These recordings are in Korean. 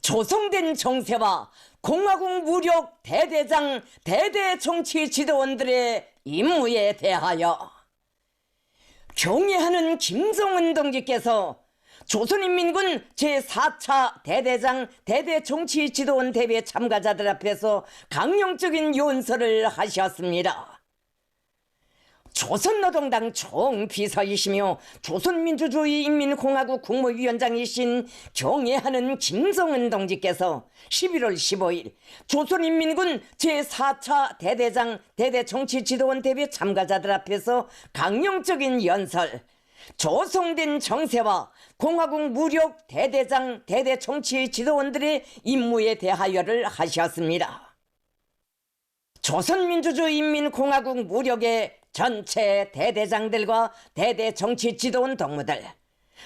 조성된 정세와 공화국 무력 대대장 대대 정치 지도원들의 임무에 대하여 경애하는 김정은 동지께서 조선인민군 제4차 대대장 대대 정치 지도원 대회 참가자들 앞에서 강령적인 연설을 하셨습니다. 조선노동당 총비서이시며 조선민주주의인민공화국 국무위원장이신 경애하는 김정은 동지께서 11월 15일 조선인민군 제4차 대대장 대대정치지도원 대회 참가자들 앞에서 강령적인 연설, 조성된 정세와 공화국 무력 대대장 대대정치지도원들의 임무에 대하여를 하셨습니다. 조선민주주의인민공화국 무력의 전체 대대장들과 대대 정치 지도원 동무들,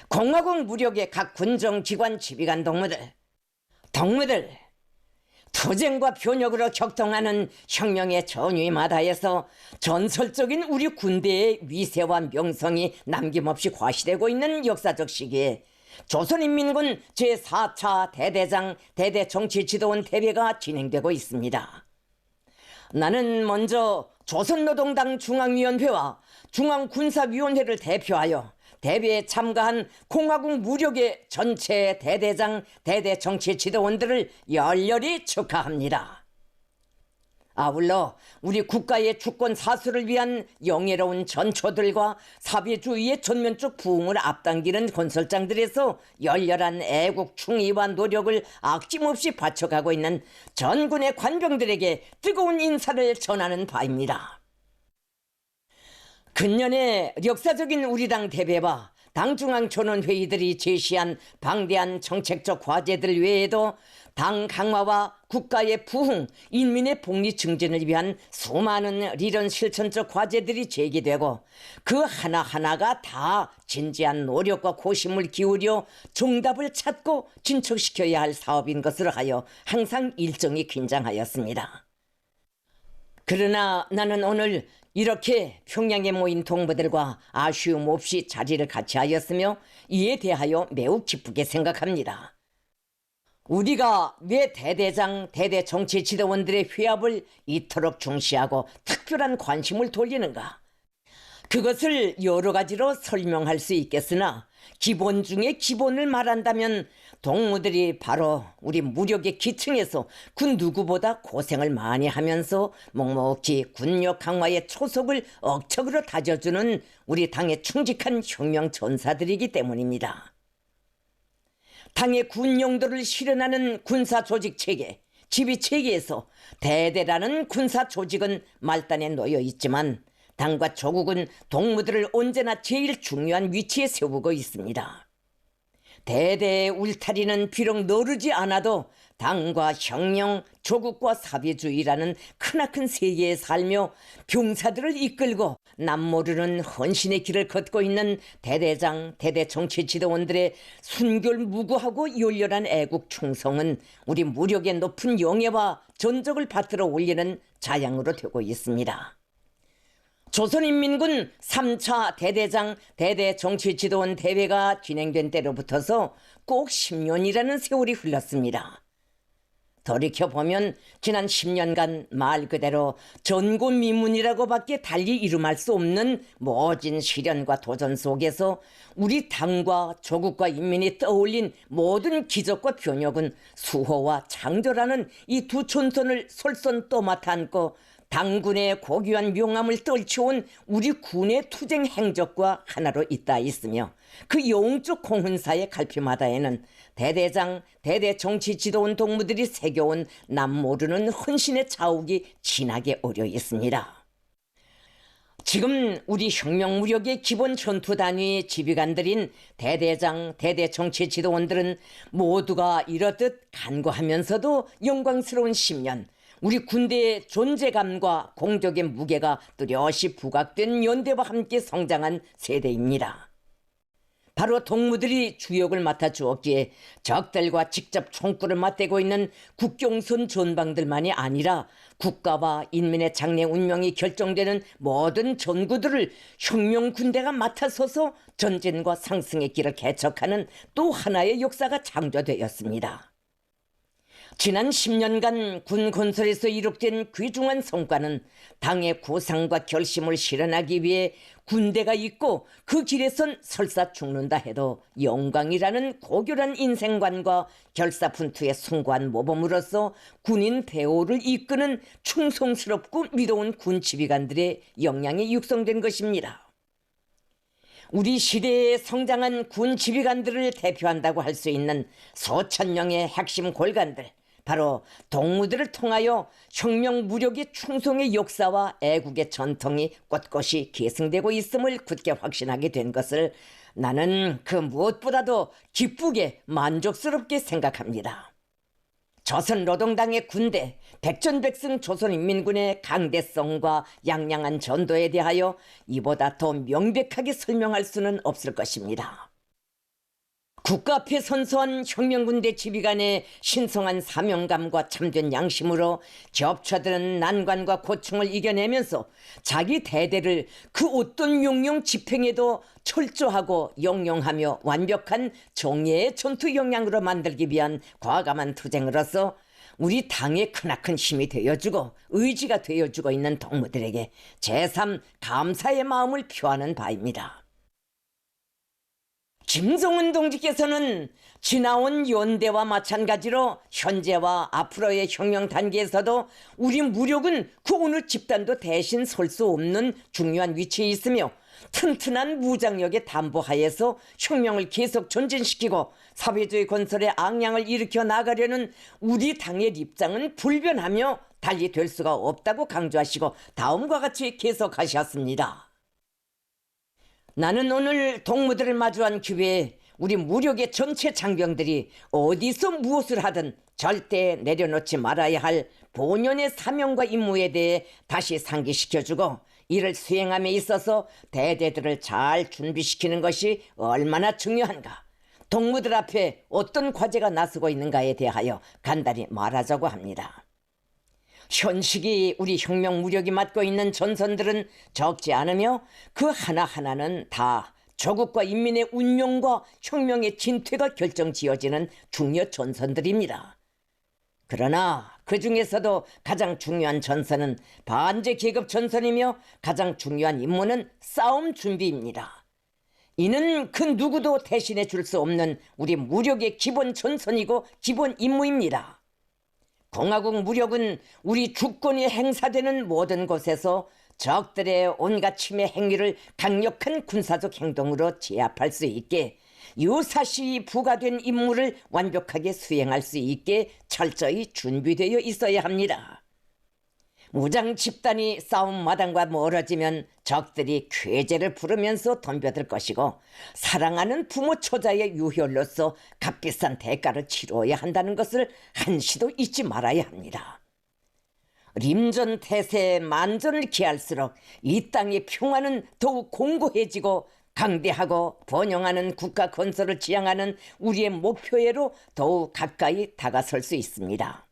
공화국 무력의 각 군정기관 지휘관 동무들, 투쟁과 변혁으로 격동하는 혁명의 전위마다에서 전설적인 우리 군대의 위세와 명성이 남김없이 과시되고 있는 역사적 시기에 조선인민군 제4차 대대장 대대 정치 지도원 대회가 진행되고 있습니다. 나는 먼저 조선노동당 중앙위원회와 중앙군사위원회를 대표하여 대회에 참가한 공화국 무력의 전체 대대장 대대 정치 지도원들을 열렬히 축하합니다. 아울러 우리 국가의 주권 사수를 위한 영예로운 전초들과 사회주의의 전면적 부흥을 앞당기는 건설장들에서 열렬한 애국 충의와 노력을 아낌없이 바쳐가고 있는 전군의 관병들에게 뜨거운 인사를 전하는 바입니다. 근년의 역사적인 우리 당 대회와 당중앙 전원회의들이 제시한 방대한 정책적 과제들 외에도 당 강화와 국가의 부흥, 인민의 복리 증진을 위한 수많은 리런 실천적 과제들이 제기되고 그 하나하나가 다 진지한 노력과 고심을 기울여 정답을 찾고 진척시켜야 할 사업인 것으로 하여 항상 일정이 긴장하였습니다. 그러나 나는 오늘 이렇게 평양에 모인 동무들과 아쉬움 없이 자리를 같이 하였으며 이에 대하여 매우 기쁘게 생각합니다. 우리가 왜 대대장, 대대 정치 지도원들의 회합을 이토록 중시하고 특별한 관심을 돌리는가? 그것을 여러 가지로 설명할 수 있겠으나 기본 중에 기본을 말한다면 동무들이 바로 우리 무력의 기층에서 그 누구보다 고생을 많이 하면서 묵묵히 군력 강화의 초석을 억척으로 다져주는 우리 당의 충직한 혁명 전사들이기 때문입니다. 당의 군 용도를 실현하는 군사 조직 체계, 지휘 체계에서 대대라는 군사 조직은 말단에 놓여 있지만 당과 조국은 동무들을 언제나 제일 중요한 위치에 세우고 있습니다. 대대의 울타리는 비록 너르지 않아도 당과 혁명, 조국과 사회주의라는 크나큰 세계에 살며 병사들을 이끌고 남모르는 헌신의 길을 걷고 있는 대대장, 대대 정치 지도원들의 순결무구하고 열렬한 애국 충성은 우리 무력의 높은 영예와 전적을 받들어 올리는 자양으로 되고 있습니다. 조선인민군 3차 대대장 대대 정치지도원 대회가 진행된 때로부터서 꼭 10년이라는 세월이 흘렀습니다. 돌이켜보면 지난 10년간 말 그대로 전고미문이라고밖에 달리 이름할 수 없는 모진 시련과 도전 속에서 우리 당과 조국과 인민이 떠올린 모든 기적과 변혁은 수호와 창조라는 이 두 촌선을 솔선 떠맡아 안고 당군의 고귀한 명함을 떨쳐온 우리 군의 투쟁 행적과 하나로 잇따 있으며 그 영적 공훈사의 갈피마다에는 대대장, 대대 정치 지도원 동무들이 새겨온 남모르는 헌신의 자욱이 진하게 어려 있습니다. 지금 우리 혁명무력의 기본 전투 단위 지휘관들인 대대장, 대대 정치 지도원들은 모두가 이렇듯 간구하면서도 영광스러운 10년, 우리 군대의 존재감과 공적의 무게가 뚜렷이 부각된 연대와 함께 성장한 세대입니다. 바로 동무들이 주역을 맡아주었기에 적들과 직접 총구를 맞대고 있는 국경선 전방들만이 아니라 국가와 인민의 장래 운명이 결정되는 모든 전구들을 혁명군대가 맡아서서 전진과 상승의 길을 개척하는 또 하나의 역사가 창조되었습니다. 지난 10년간 군 건설에서 이룩된 귀중한 성과는 당의 구상과 결심을 실현하기 위해 군대가 있고 그 길에선 설사 죽는다 해도 영광이라는 고결한 인생관과 결사분투의 숭고한 모범으로서 군인 대오를 이끄는 충성스럽고 미로운 군 지휘관들의 역량이 육성된 것입니다. 우리 시대에 성장한 군 지휘관들을 대표한다고 할 수 있는 수천 명의 핵심 골간들, 바로 동무들을 통하여 혁명 무력의 충성의 역사와 애국의 전통이 꼿꼿이 계승되고 있음을 굳게 확신하게 된 것을 나는 그 무엇보다도 기쁘게 만족스럽게 생각합니다. 조선노동당의 군대, 백전백승 조선인민군의 강대성과 양양한 전도에 대하여 이보다 더 명백하게 설명할 수는 없을 것입니다. 국가 앞에 선서한 혁명군대 지휘관의 신성한 사명감과 참된 양심으로 겹쳐드는 난관과 고충을 이겨내면서 자기 대대를 그 어떤 용용 집행에도 철저하고 영영하며 완벽한 정예의 전투 역량으로 만들기 위한 과감한 투쟁으로서 우리 당의 크나큰 힘이 되어주고 의지가 되어주고 있는 동무들에게 제3 감사의 마음을 표하는 바입니다. 김정은 동지께서는 지나온 연대와 마찬가지로 현재와 앞으로의 혁명 단계에서도 우리 무력은 그 어느 집단도 대신 설 수 없는 중요한 위치에 있으며 튼튼한 무장력의 담보하에서 혁명을 계속 전진시키고 사회주의 건설의 앙양을 일으켜 나가려는 우리 당의 입장은 불변하며 달리 될 수가 없다고 강조하시고 다음과 같이 계속하셨습니다. 나는 오늘 동무들을 마주한 기회에 우리 무력의 전체 장병들이 어디서 무엇을 하든 절대 내려놓지 말아야 할 본연의 사명과 임무에 대해 다시 상기시켜주고 이를 수행함에 있어서 대대들을 잘 준비시키는 것이 얼마나 중요한가, 동무들 앞에 어떤 과제가 나서고 있는가에 대하여 간단히 말하자고 합니다. 현 시기 우리 혁명 무력이 맡고 있는 전선들은 적지 않으며 그 하나하나는 다 조국과 인민의 운명과 혁명의 진퇴가 결정지어지는 중요 전선들입니다. 그러나 그 중에서도 가장 중요한 전선은 반제 계급 전선이며 가장 중요한 임무는 싸움 준비입니다. 이는 그 누구도 대신해 줄 수 없는 우리 무력의 기본 전선이고 기본 임무입니다. 공화국 무력은 우리 주권이 행사되는 모든 곳에서 적들의 온갖 침해 행위를 강력한 군사적 행동으로 제압할 수 있게, 유사시 부과된 임무를 완벽하게 수행할 수 있게 철저히 준비되어 있어야 합니다. 무장 집단이 싸움 마당과 멀어지면 적들이 쾌재를 부르면서 덤벼들 것이고 사랑하는 부모 처자의 유혈로서 값비싼 대가를 치러야 한다는 것을 한시도 잊지 말아야 합니다. 림전태세 만전을 기할수록 이 땅의 평화는 더욱 공고해지고 강대하고 번영하는 국가 건설을 지향하는 우리의 목표에로 더욱 가까이 다가설 수 있습니다.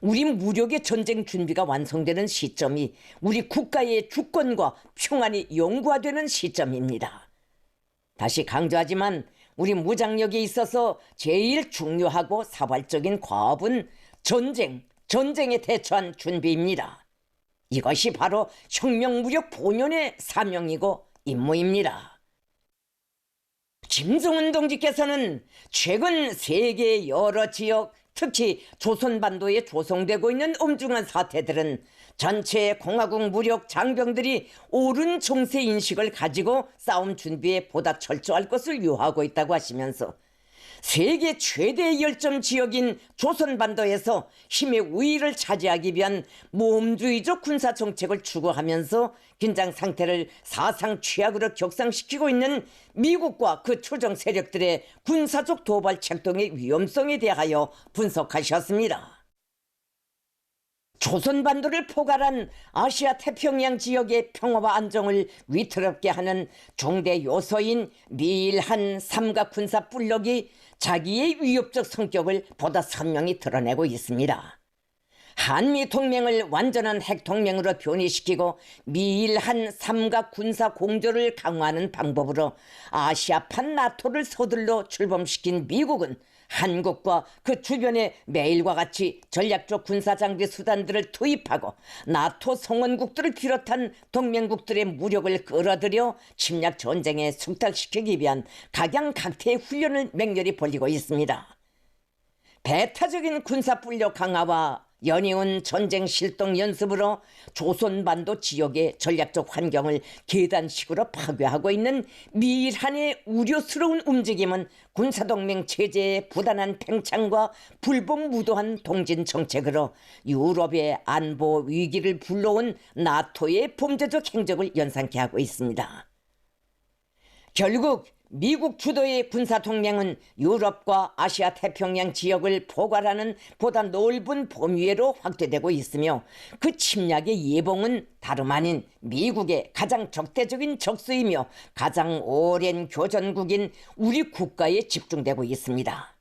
우리 무력의 전쟁 준비가 완성되는 시점이 우리 국가의 주권과 평안이 영구화되는 시점입니다. 다시 강조하지만 우리 무장력에 있어서 제일 중요하고 사활적인 과업은 전쟁에 대처한 준비입니다. 이것이 바로 혁명무력 본연의 사명이고 임무입니다. 김정은 동지께서는 최근 세계 여러 지역, 특히 조선반도에 조성되고 있는 엄중한 사태들은 전체 공화국 무력 장병들이 옳은 정세 인식을 가지고 싸움 준비에 보다 철저할 것을 요하고 있다고 하시면서 세계 최대 열점 지역인 조선반도에서 힘의 우위를 차지하기 위한 모험주의적 군사정책을 추구하면서 긴장 상태를 사상 최악으로 격상시키고 있는 미국과 그 추정 세력들의 군사적 도발 책동의 위험성에 대하여 분석하셨습니다. 조선반도를 포괄한 아시아 태평양 지역의 평화와 안정을 위태롭게 하는 중대 요소인 미일한 삼각 군사 뿔력이 자기의 위협적 성격을 보다 선명히 드러내고 있습니다. 한미 동맹을 완전한 핵 동맹으로 변이시키고 미일한 삼각 군사 공조를 강화하는 방법으로 아시아판 나토를 서둘러 출범시킨 미국은 한국과 그 주변에 매일과 같이 전략적 군사장비 수단들을 투입하고 나토 성원국들을 비롯한 동맹국들의 무력을 끌어들여 침략 전쟁에 숙달시키기 위한 각양각태의 훈련을 맹렬히 벌이고 있습니다. 배타적인 군사불력 강화와 연이은 전쟁 실동 연습으로 조선반도 지역의 전략적 환경을 계단식으로 파괴하고 있는 미일한의 우려스러운 움직임은 군사동맹 체제의 부단한 팽창과 불법무도한 동진 정책으로 유럽의 안보 위기를 불러온 나토의 범죄적 행적을 연상케 하고 있습니다. 결국 미국 주도의 군사동맹은 유럽과 아시아 태평양 지역을 포괄하는 보다 넓은 범위로 확대되고 있으며 그 침략의 예봉은 다름 아닌 미국의 가장 적대적인 적수이며 가장 오랜 교전국인 우리 국가에 집중되고 있습니다.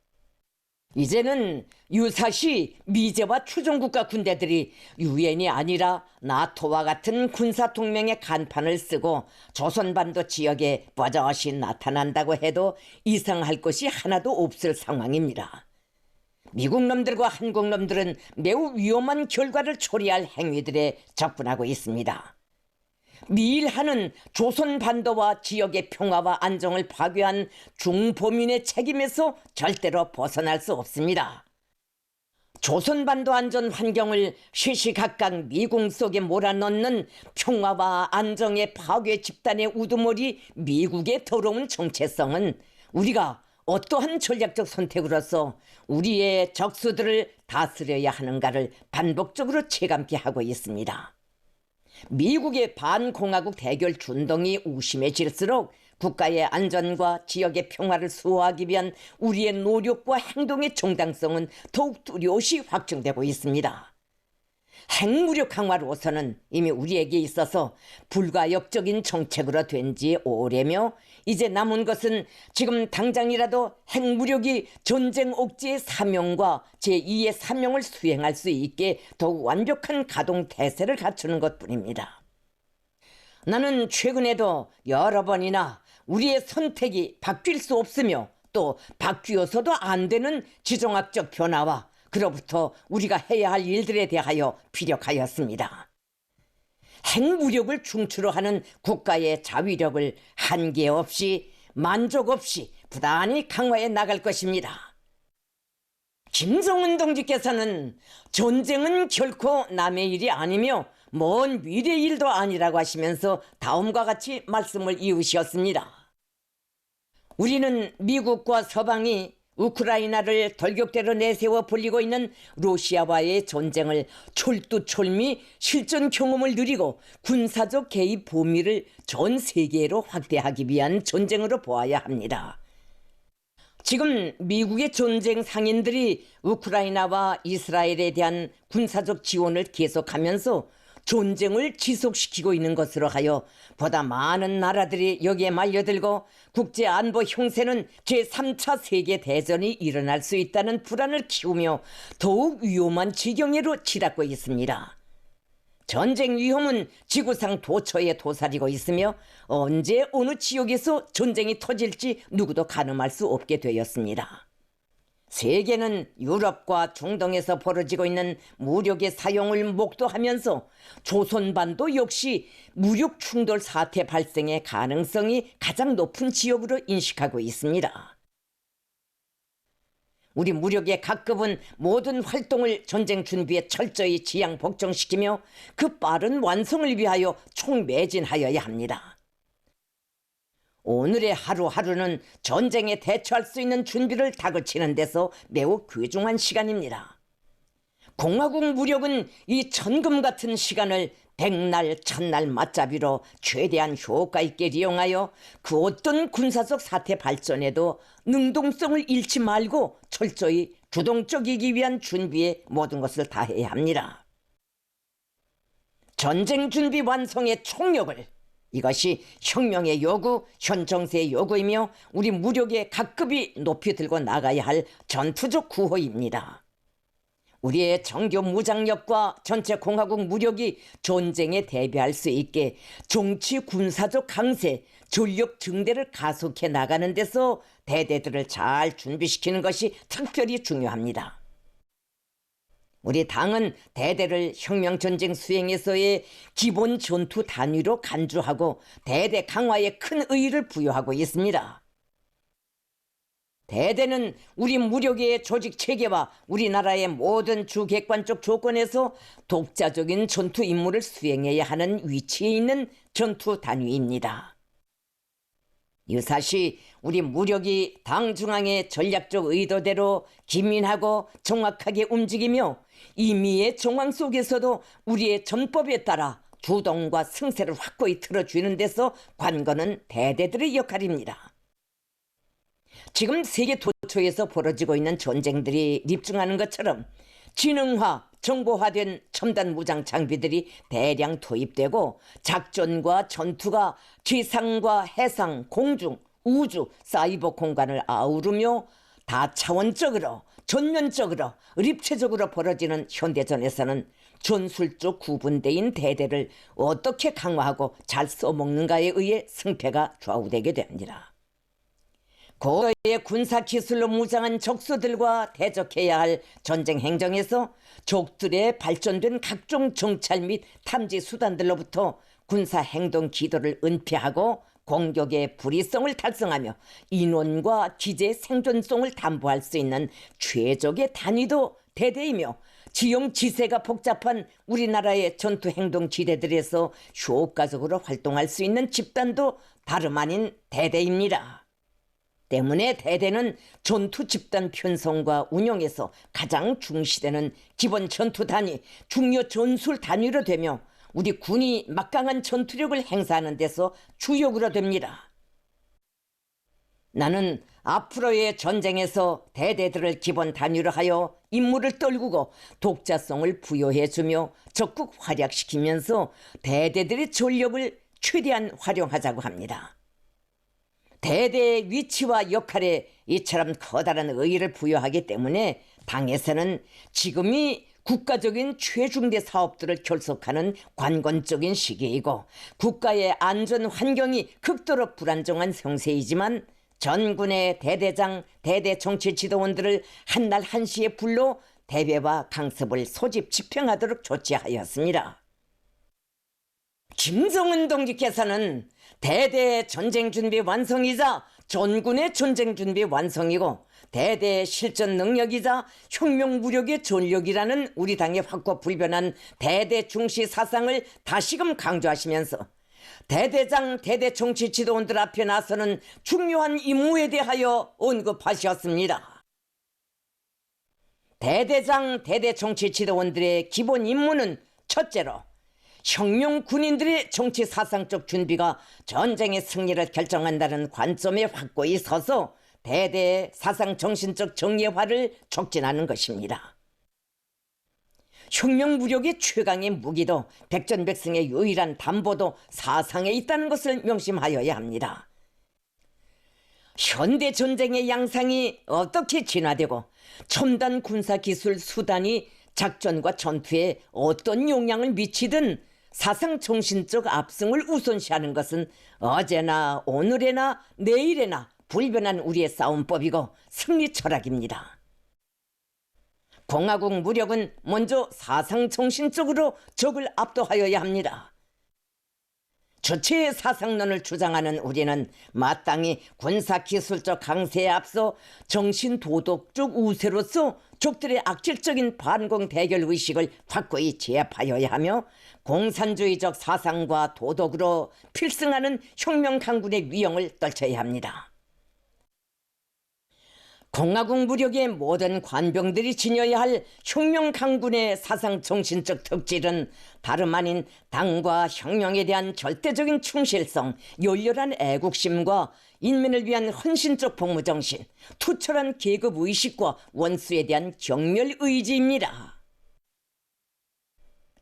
이제는 유사시 미제와 추종국가 군대들이 유엔이 아니라 나토와 같은 군사동맹의 간판을 쓰고 조선반도 지역에 버젓이 나타난다고 해도 이상할 것이 하나도 없을 상황입니다. 미국 놈들과 한국 놈들은 매우 위험한 결과를 초래할 행위들에 접근하고 있습니다. 미일한은 조선반도와 지역의 평화와 안정을 파괴한 중범인의 책임에서 절대로 벗어날 수 없습니다. 조선반도 안전 환경을 시시각각 미궁 속에 몰아넣는 평화와 안정의 파괴 집단의 우두머리 미국의 더러운 정체성은 우리가 어떠한 전략적 선택으로서 우리의 적수들을 다스려야 하는가를 반복적으로 체감케 하고 있습니다. 미국의 반공화국 대결 준동이 우심해질수록 국가의 안전과 지역의 평화를 수호하기 위한 우리의 노력과 행동의 정당성은 더욱 뚜렷이 확증되고 있습니다. 핵무력 강화로서는 이미 우리에게 있어서 불가역적인 정책으로 된 지 오래며 이제 남은 것은 지금 당장이라도 핵무력이 전쟁 억제의 사명과 제2의 사명을 수행할 수 있게 더욱 완벽한 가동 태세를 갖추는 것뿐입니다. 나는 최근에도 여러 번이나 우리의 선택이 바뀔 수 없으며 또 바뀌어서도 안 되는 지정학적 변화와 그로부터 우리가 해야 할 일들에 대하여 피력하였습니다. 핵무력을 중추로 하는 국가의 자위력을 한계 없이 만족 없이 부단히 강화해 나갈 것입니다. 김정은 동지께서는 전쟁은 결코 남의 일이 아니며 먼 미래의 일도 아니라고 하시면서 다음과 같이 말씀을 이으셨습니다. 우리는 미국과 서방이 우크라이나를 돌격대로 내세워 벌이고 있는 러시아와의 전쟁을 철두철미 실전 경험을 누리고 군사적 개입 범위를 전 세계로 확대하기 위한 전쟁으로 보아야 합니다. 지금 미국의 전쟁 상인들이 우크라이나와 이스라엘에 대한 군사적 지원을 계속하면서 전쟁을 지속시키고 있는 것으로 하여 보다 많은 나라들이 여기에 말려들고 국제안보 형세는 제3차 세계대전이 일어날 수 있다는 불안을 키우며 더욱 위험한 지경으로 치닫고 있습니다. 전쟁 위험은 지구상 도처에 도사리고 있으며 언제 어느 지역에서 전쟁이 터질지 누구도 가늠할 수 없게 되었습니다. 세계는 유럽과 중동에서 벌어지고 있는 무력의 사용을 목도하면서 조선반도 역시 무력 충돌 사태 발생의 가능성이 가장 높은 지역으로 인식하고 있습니다. 우리 무력의 각급은 모든 활동을 전쟁 준비에 철저히 지향 복종시키며 그 빠른 완성을 위하여 총매진하여야 합니다. 오늘의 하루하루는 전쟁에 대처할 수 있는 준비를 다그치는 데서 매우 귀중한 시간입니다. 공화국 무력은 이 천금 같은 시간을 백날 천날 맞잡이로 최대한 효과 있게 이용하여 그 어떤 군사적 사태 발전에도 능동성을 잃지 말고 철저히 주동적이기 위한 준비에 모든 것을 다해야 합니다. 전쟁 준비 완성의 총력을 이것이 혁명의 요구, 현 정세의 요구이며 우리 무력의 각급이 높이 들고 나가야 할 전투적 구호입니다. 우리의 정교 무장력과 전체 공화국 무력이 전쟁에 대비할 수 있게 정치 군사적 강세, 전력 증대를 가속해 나가는 데서 대대들을 잘 준비시키는 것이 특별히 중요합니다. 우리 당은 대대를 혁명전쟁 수행에서의 기본 전투 단위로 간주하고 대대 강화에 큰 의의를 부여하고 있습니다. 대대는 우리 무력의 조직 체계와 우리나라의 모든 주객관적 조건에서 독자적인 전투 임무를 수행해야 하는 위치에 있는 전투 단위입니다. 유사시 우리 무력이 당 중앙의 전략적 의도대로 기민하고 정확하게 움직이며 임의의 정황 속에서도 우리의 전법에 따라 주동과 승세를 확고히 틀어주는 데서 관건은 대대들의 역할입니다. 지금 세계 도처에서 벌어지고 있는 전쟁들이 입증하는 것처럼 지능화, 정보화된 첨단 무장 장비들이 대량 도입되고 작전과 전투가 지상과 해상, 공중, 우주, 사이버 공간을 아우르며 다차원적으로, 전면적으로, 입체적으로 벌어지는 현대전에서는 전술적 구분대인 대대를 어떻게 강화하고 잘 써먹는가에 의해 승패가 좌우되게 됩니다. 고도의 군사기술로 무장한 적수들과 대적해야 할 전쟁 행정에서 적들의 발전된 각종 정찰 및 탐지 수단들로부터 군사 행동 기도를 은폐하고 공격의 불이성을 달성하며 인원과 기재의 생존성을 담보할 수 있는 최적의 단위도 대대이며 지형 지세가 복잡한 우리나라의 전투 행동 지대들에서 효과적으로 활동할 수 있는 집단도 다름 아닌 대대입니다. 때문에 대대는 전투 집단 편성과 운영에서 가장 중시되는 기본 전투 단위, 중요 전술 단위로 되며 우리 군이 막강한 전투력을 행사하는 데서 주역으로 됩니다. 나는 앞으로의 전쟁에서 대대들을 기본 단위로 하여 임무를 떨구고 독자성을 부여해주며 적극 활약시키면서 대대들의 전력을 최대한 활용하자고 합니다. 대대의 위치와 역할에 이처럼 커다란 의의를 부여하기 때문에 당에서는 지금이 국가적인 최중대 사업들을 결속하는 관건적인 시기이고 국가의 안전 환경이 극도로 불안정한 형세이지만 전군의 대대장, 대대 정치 지도원들을 한날 한시에 불러 대배와 강습을 소집 집행하도록 조치하였습니다. 김정은 동지께서는 대대 전쟁 준비 완성이자 전군의 전쟁 준비 완성이고 대대 실전 능력이자 혁명 무력의 전력이라는 우리 당의 확고 불변한 대대 중시 사상을 다시금 강조하시면서 대대장, 대대 정치 지도원들 앞에 나서는 중요한 임무에 대하여 언급하셨습니다. 대대장, 대대 정치 지도원들의 기본 임무는 첫째로 혁명 군인들의 정치 사상적 준비가 전쟁의 승리를 결정한다는 관점에 확고히 서서 대대의 사상 정신적 정예화를 촉진하는 것입니다. 혁명 무력의 최강의 무기도 백전백승의 유일한 담보도 사상에 있다는 것을 명심하여야 합니다. 현대 전쟁의 양상이 어떻게 진화되고 첨단 군사기술 수단이 작전과 전투에 어떤 영향을 미치든 사상 정신적 압승을 우선시하는 것은 어제나 오늘에나 내일에나 불변한 우리의 싸움법이고 승리 철학입니다. 공화국 무력은 먼저 사상 정신적으로 적을 압도하여야 합니다. 주체의 사상론을 주장하는 우리는 마땅히 군사기술적 강세에 앞서 정신도덕적 우세로서 적들의 악질적인 반공 대결 의식을 확고히 제압하여야 하며 공산주의적 사상과 도덕으로 필승하는 혁명 강군의 위용을 떨쳐야 합니다. 공화국 무력의 모든 관병들이 지녀야 할 혁명 강군의 사상 정신적 특질은 다름 아닌 당과 혁명에 대한 절대적인 충실성, 열렬한 애국심과 인민을 위한 헌신적 복무정신, 투철한 계급의식과 원수에 대한 경멸의지입니다.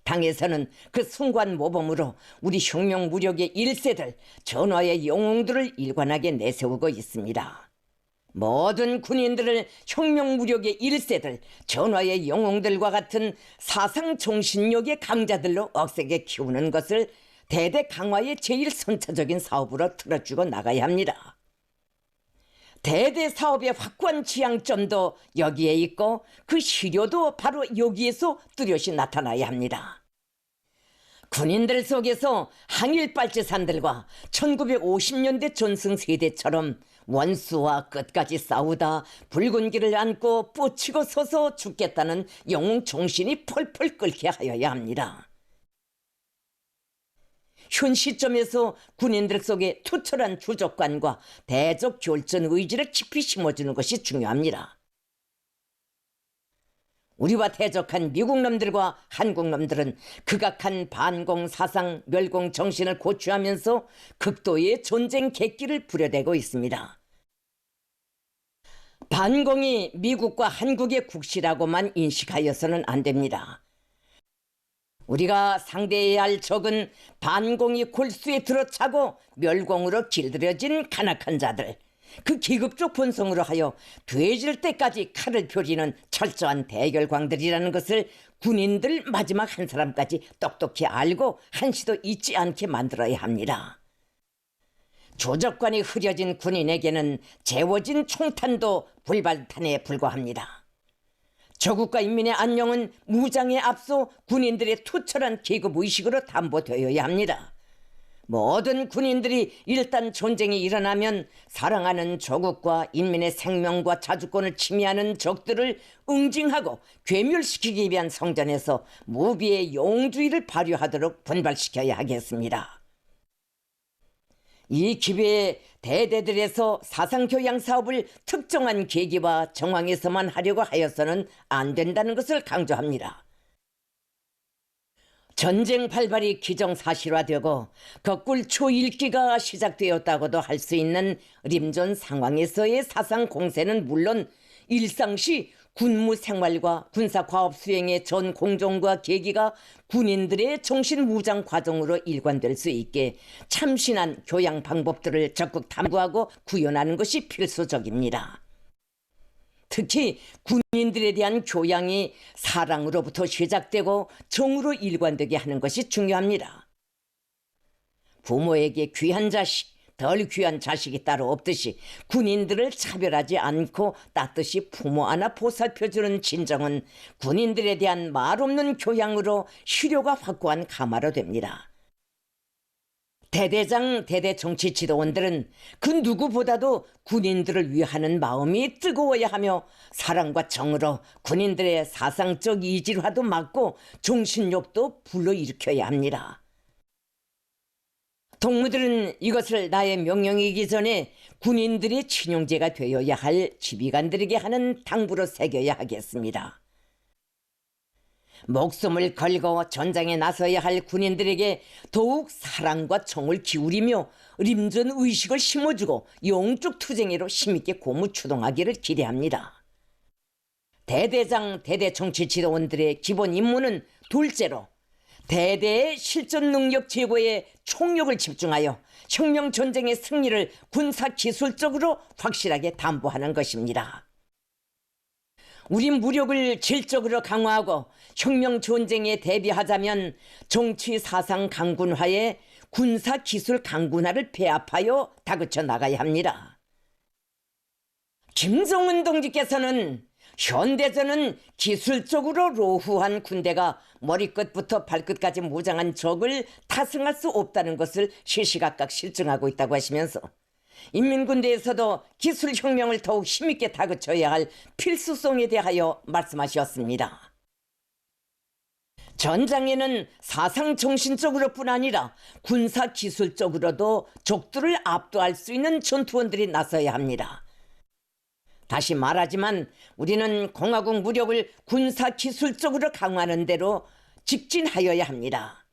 당에서는 그 순관 모범으로 우리 혁명 무력의 1세들, 전화의 영웅들을 일관하게 내세우고 있습니다. 모든 군인들을 혁명무력의 1세들, 전화의 영웅들과 같은 사상 정신력의 강자들로 억세게 키우는 것을 대대 강화의 제일 선차적인 사업으로 틀어주고 나가야 합니다. 대대 사업의 확고한 지향점도 여기에 있고 그 시료도 바로 여기에서 뚜렷이 나타나야 합니다. 군인들 속에서 항일빨치산들과 1950년대 전승세대처럼 원수와 끝까지 싸우다 붉은 길을 안고 뻗치고 서서 죽겠다는 영웅 정신이 펄펄 끓게 하여야 합니다. 현 시점에서 군인들 속에 투철한 주족관과 대적 결전 의지를 깊이 심어주는 것이 중요합니다. 우리와 대적한 미국 놈들과 한국 놈들은 극악한 반공 사상, 멸공 정신을 고취하면서 극도의 전쟁 객기를 부려대고 있습니다. 반공이 미국과 한국의 국시라고만 인식하여서는 안 됩니다. 우리가 상대해야 할 적은 반공이 골수에 들어차고 멸공으로 길들여진 간악한 자들, 그 기급적 본성으로 하여 돼질 때까지 칼을 펴리는 철저한 대결광들이라는 것을 군인들 마지막 한 사람까지 똑똑히 알고 한시도 잊지 않게 만들어야 합니다. 조적관이 흐려진 군인에게는 재워진 총탄도 불발탄에 불과합니다. 조국과 인민의 안녕은 무장에 앞서 군인들의 투철한 계급의식으로 담보되어야 합니다. 모든 군인들이 일단 전쟁이 일어나면 사랑하는 조국과 인민의 생명과 자주권을 침해하는 적들을 응징하고 괴멸시키기 위한 성전에서 무비의 영웅주의를 발휘하도록 분발시켜야 하겠습니다. 이 기회에 대대들에서 사상교양 사업을 특정한 계기와 정황에서만 하려고 하여서는 안 된다는 것을 강조합니다. 전쟁 발발이 기정사실화되고 거꿀 초일기가 시작되었다고도 할 수 있는 림전 상황에서의 사상 공세는 물론 일상시 군무 생활과 군사과업 수행의 전 공정과 계기가 군인들의 정신무장 과정으로 일관될 수 있게 참신한 교양 방법들을 적극 탐구하고 구현하는 것이 필수적입니다. 특히 군인들에 대한 교양이 사랑으로부터 시작되고 정으로 일관되게 하는 것이 중요합니다. 부모에게 귀한 자식, 덜 귀한 자식이 따로 없듯이 군인들을 차별하지 않고 따뜻이 부모 안아 보살펴주는 진정은 군인들에 대한 말없는 교양으로 실효가 확고한 감화로 됩니다. 대대장, 대대 정치 지도원들은 그 누구보다도 군인들을 위하는 마음이 뜨거워야 하며 사랑과 정으로 군인들의 사상적 이질화도 막고 정신력도 불러일으켜야 합니다. 동무들은 이것을 나의 명령이기 전에 군인들의 친용제가 되어야 할 지휘관들에게 하는 당부로 새겨야 하겠습니다. 목숨을 걸고 전장에 나서야 할 군인들에게 더욱 사랑과 정을 기울이며 림전 의식을 심어주고 영적 투쟁으로 힘있게 고무추동하기를 기대합니다. 대대장, 대대 정치 지도원들의 기본 임무는 둘째로 대대의 실전 능력 제고에 총력을 집중하여 혁명 전쟁의 승리를 군사 기술적으로 확실하게 담보하는 것입니다. 우리 무력을 질적으로 강화하고 혁명 전쟁에 대비하자면 정치 사상 강군화에 군사 기술 강군화를 배합하여 다그쳐 나가야 합니다. 김정은 동지께서는 현대전은 기술적으로 로후한 군대가 머리끝부터 발끝까지 무장한 적을 타승할 수 없다는 것을 시시각각 실증하고 있다고 하시면서 인민군대에서도 기술혁명을 더욱 힘있게 다그쳐야 할 필수성에 대하여 말씀하셨습니다. 전장에는 사상정신적으로뿐 아니라 군사기술적으로도 적들을 압도할 수 있는 전투원들이 나서야 합니다. 다시 말하지만 우리는 공화국 무력을 군사기술적으로 강화하는 대로 직진하여야 합니다.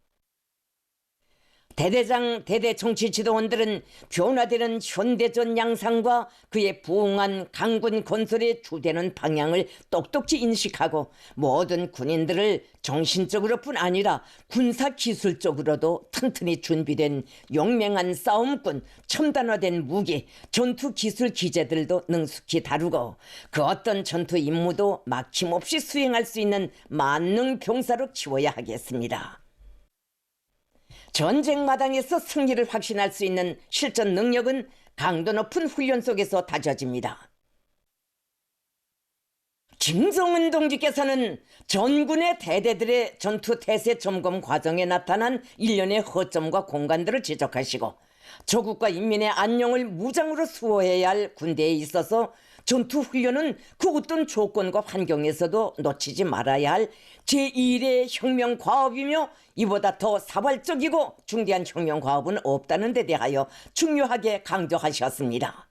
대대장 대대 정치 지도원들은 변화되는 현대전 양상과 그에 부응한 강군 건설의 주되는 방향을 똑똑히 인식하고 모든 군인들을 정신적으로뿐 아니라 군사기술적으로도 튼튼히 준비된 용맹한 싸움꾼, 첨단화된 무기, 전투기술 기재들도 능숙히 다루고 그 어떤 전투 임무도 막힘없이 수행할 수 있는 만능 병사로 키워야 하겠습니다. 전쟁 마당에서 승리를 확신할 수 있는 실전 능력은 강도 높은 훈련 속에서 다져집니다. 김정은 동지께서는 전군의 대대들의 전투 태세 점검 과정에 나타난 일련의 허점과 공간들을 지적하시고 조국과 인민의 안녕을 무장으로 수호해야 할 군대에 있어서 전투 훈련은 그 어떤 조건과 환경에서도 놓치지 말아야 할 제1의 혁명 과업이며 이보다 더 사발적이고 중대한 혁명 과업은 없다는 데 대하여 중요하게 강조하셨습니다.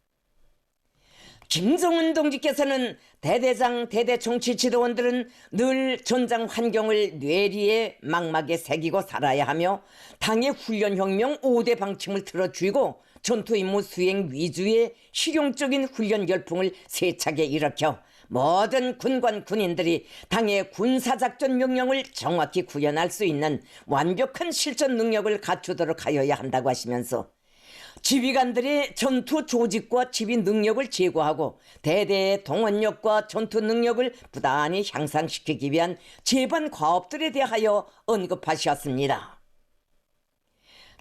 김정은 동지께서는 대대장 대대 정치 지도원들은 늘 전장 환경을 뇌리에 막막에 새기고 살아야 하며 당의 훈련혁명 5대 방침을 틀어쥐고 전투 임무 수행 위주의 실용적인 훈련 열풍을 세차게 일으켜 모든 군관 군인들이 당의 군사작전 명령을 정확히 구현할 수 있는 완벽한 실전 능력을 갖추도록 하여야 한다고 하시면서 지휘관들의 전투 조직과 지휘 능력을 제고하고 대대의 동원력과 전투 능력을 부단히 향상시키기 위한 제반 과업들에 대하여 언급하셨습니다.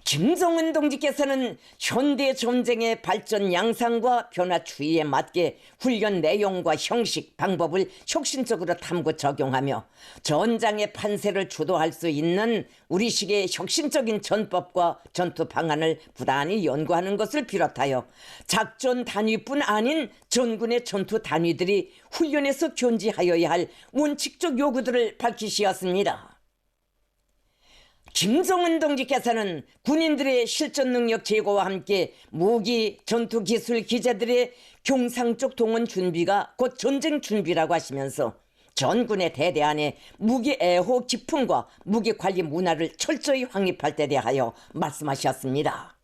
김정은 동지께서는 현대 전쟁의 발전 양상과 변화 추이에 맞게 훈련 내용과 형식, 방법을 혁신적으로 탐구 적용하며 전장의 판세를 주도할 수 있는 우리식의 혁신적인 전법과 전투 방안을 부단히 연구하는 것을 비롯하여 작전 단위뿐 아닌 전군의 전투 단위들이 훈련에서 견지하여야 할 원칙적 요구들을 밝히시었습니다. 김정은 동지께서는 군인들의 실전 능력 제고와 함께 무기, 전투기술 기재들의 경상적 동원 준비가 곧 전쟁 준비라고 하시면서 전군의 대대 안에 무기 애호 기품과 무기 관리 문화를 철저히 확립할 때 대하여 말씀하셨습니다.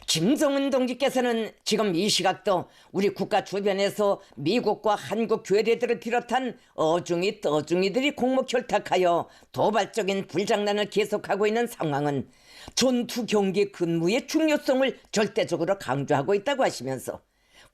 김정은 동지께서는 지금 이 시각도 우리 국가 주변에서 미국과 한국 괴뢰들을 비롯한 어중이 떠중이들이 공모결탁하여 도발적인 불장난을 계속하고 있는 상황은 전투 경기 근무의 중요성을 절대적으로 강조하고 있다고 하시면서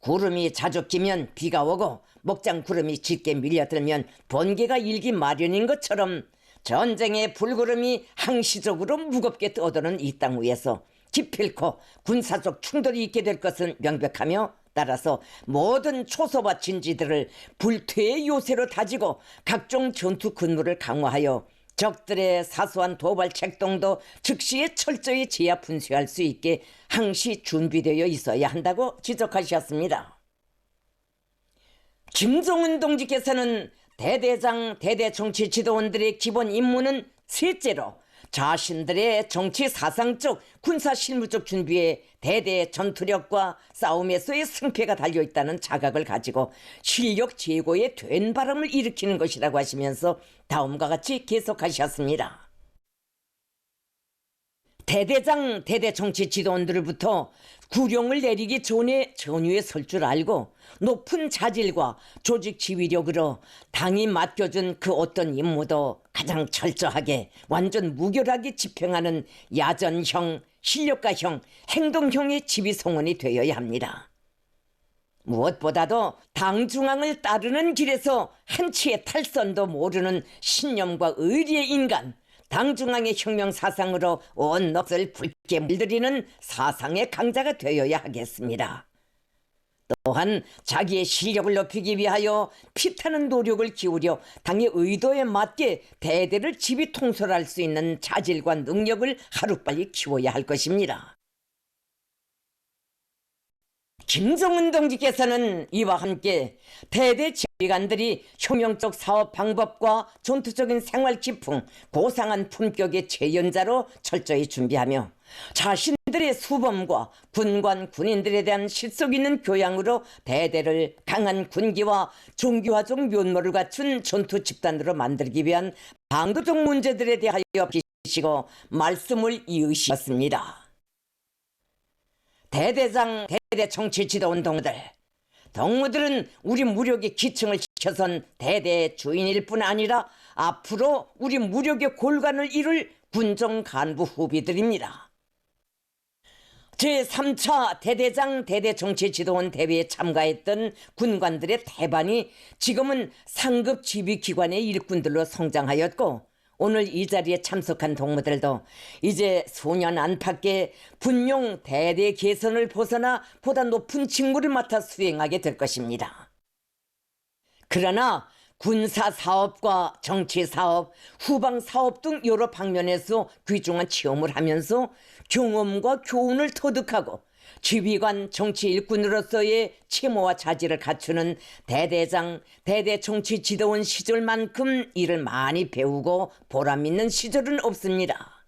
구름이 자주 끼면 비가 오고 목장 구름이 짙게 밀려들면 번개가 일기 마련인 것처럼 전쟁의 불구름이 항시적으로 무겁게 떠도는 이 땅 위에서 기필코 군사적 충돌이 있게 될 것은 명백하며 따라서 모든 초소와 진지들을 불퇴의 요새로 다지고 각종 전투 근무를 강화하여 적들의 사소한 도발 책동도 즉시에 철저히 제압 분쇄할 수 있게 항시 준비되어 있어야 한다고 지적하셨습니다. 김정은 동지께서는 대대장 대대 정치 지도원들의 기본 임무는 셋째로 자신들의 정치 사상적 군사 실무적 준비에 대대 전투력과 싸움에서의 승패가 달려있다는 자각을 가지고 실력 제고에 된 바람을 일으키는 것이라고 하시면서 다음과 같이 계속하셨습니다. 대대장 대대 정치 지도원들로부터 구령을 내리기 전에 전위에 설 줄 알고 높은 자질과 조직 지휘력으로 당이 맡겨준 그 어떤 임무도 가장 철저하게 완전 무결하게 집행하는 야전형, 실력가형, 행동형의 지휘 성원이 되어야 합니다. 무엇보다도 당 중앙을 따르는 길에서 한치의 탈선도 모르는 신념과 의리의 인간, 당 중앙의 혁명 사상으로 온 넋을 붉게 물들이는 사상의 강자가 되어야 하겠습니다. 또한 자기의 실력을 높이기 위하여 피타는 노력을 기울여 당의 의도에 맞게 대대를 지휘 통솔할 수 있는 자질과 능력을 하루빨리 키워야 할 것입니다. 김정은 동지께서는 이와 함께 대대 지휘관들이 혁명적 사업 방법과 전투적인 생활 기풍, 고상한 품격의 재연자로 철저히 준비하며 자신들의 들의 수범과 군관 군인들에 대한 실속 있는 교양으로 대대를 강한 군기와 종교화적 면모를 갖춘 전투 집단으로 만들기 위한 방도적 문제들에 대하여 비시고 말씀을 이으셨습니다. 대대장 대대 정치 지도원 동무들은 우리 무력의 기층을 지켜선 대대의 주인일 뿐 아니라 앞으로 우리 무력의 골간을 이룰 군정 간부 후비들입니다. 제3차 대대장 대대정치지도원 대회에 참가했던 군관들의 대반이 지금은 상급 지휘기관의 일꾼들로 성장하였고, 오늘 이 자리에 참석한 동무들도 이제 수년 안팎의 분용 대대 계선을 벗어나 보다 높은 직무를 맡아 수행하게 될 것입니다. 그러나 군사사업과 정치사업, 후방사업 등 여러 방면에서 귀중한 체험을 하면서 경험과 교훈을 터득하고 지휘관 정치 일꾼으로서의 채모와 자질을 갖추는 대대장, 대대정치지도원 시절만큼 일을 많이 배우고 보람있는 시절은 없습니다.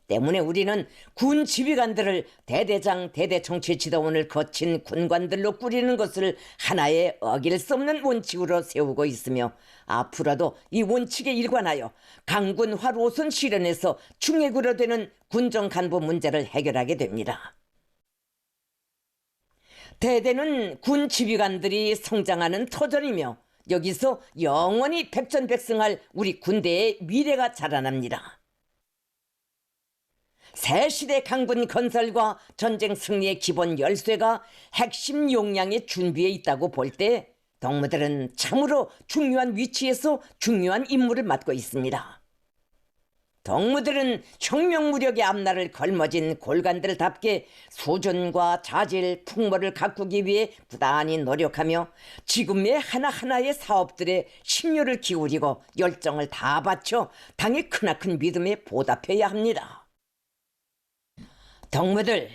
때문에 우리는 군 지휘관들을 대대장, 대대정치지도원을 거친 군관들로 꾸리는 것을 하나의 어길 수 없는 원칙으로 세우고 있으며, 앞으로도 이 원칙에 일관하여 강군화 노선 실현에서 중핵으로 되는 군정 간부 문제를 해결하게 됩니다. 대대는 군 지휘관들이 성장하는 터전이며, 여기서 영원히 백전백승할 우리 군대의 미래가 자라납니다. 새 시대 강군 건설과 전쟁 승리의 기본 열쇠가 핵심 역량의 준비에 있다고 볼 때 동무들은 참으로 중요한 위치에서 중요한 임무를 맡고 있습니다. 동무들은 혁명 무력의 앞날을 걸머진 골간들답게 수준과 자질, 풍모를 가꾸기 위해 부단히 노력하며 지금의 하나하나의 사업들에 심려를 기울이고 열정을 다 바쳐 당의 크나큰 믿음에 보답해야 합니다. 동무들,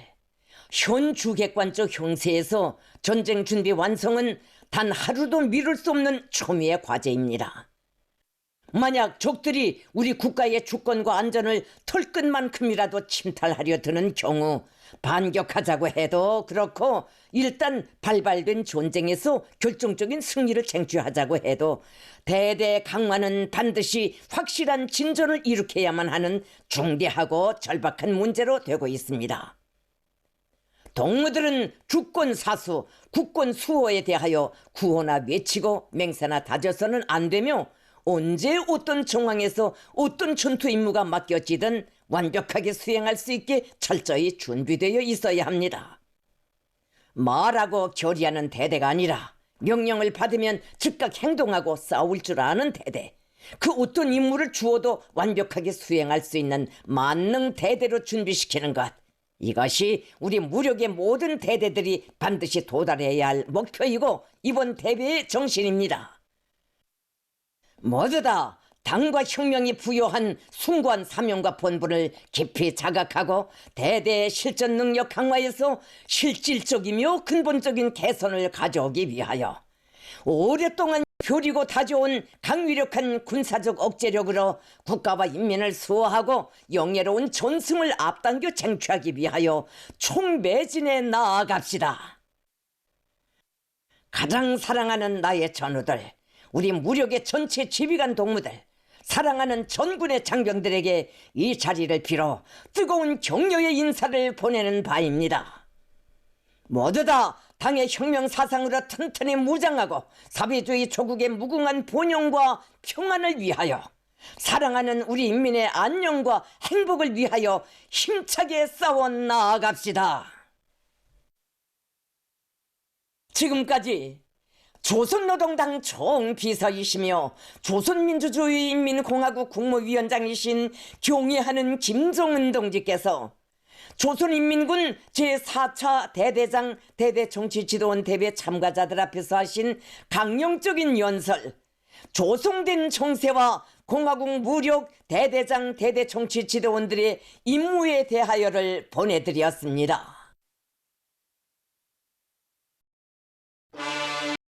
현 주객관적 형세에서 전쟁 준비 완성은 단 하루도 미룰 수 없는 초미의 과제입니다. 만약 적들이 우리 국가의 주권과 안전을 털끝만큼이라도 침탈하려 드는 경우 반격하자고 해도 그렇고, 일단 발발된 전쟁에서 결정적인 승리를 쟁취하자고 해도 대대 강화는 반드시 확실한 진전을 일으켜야만 하는 중대하고 절박한 문제로 되고 있습니다. 동무들은 주권 사수, 국권 수호에 대하여 구호나 외치고 맹세나 다져서는 안 되며, 언제 어떤 정황에서 어떤 전투 임무가 맡겨지든 완벽하게 수행할 수 있게 철저히 준비되어 있어야 합니다. 말하고 결의하는 대대가 아니라 명령을 받으면 즉각 행동하고 싸울 줄 아는 대대, 그 어떤 임무를 주어도 완벽하게 수행할 수 있는 만능 대대로 준비시키는 것, 이것이 우리 무력의 모든 대대들이 반드시 도달해야 할 목표이고 이번 대회의 정신입니다. 모두 다 당과 혁명이 부여한 숭고한 사명과 본분을 깊이 자각하고 대대의 실전 능력 강화에서 실질적이며 근본적인 개선을 가져오기 위하여 오랫동안 벼리고 다져온 강위력한 군사적 억제력으로 국가와 인민을 수호하고 영예로운 전승을 앞당겨 쟁취하기 위하여 총매진에 나아갑시다. 가장 사랑하는 나의 전우들, 우리 무력의 전체 지휘관 동무들, 사랑하는 전군의 장병들에게 이 자리를 빌어 뜨거운 격려의 인사를 보내는 바입니다. 모두 다 당의 혁명 사상으로 튼튼히 무장하고 사회주의 조국의 무궁한 번영과 평안을 위하여, 사랑하는 우리 인민의 안녕과 행복을 위하여 힘차게 싸워 나아갑시다. 지금까지 조선노동당 총비서이시며 조선민주주의인민공화국 국무위원장이신 경의하는 김정은 동지께서 조선인민군 제4차 대대장 대대정치지도원 대회 참가자들 앞에서 하신 강령적인 연설, 조성된 정세와 공화국 무력 대대장 대대정치지도원들의 임무에 대하여를 보내드렸습니다.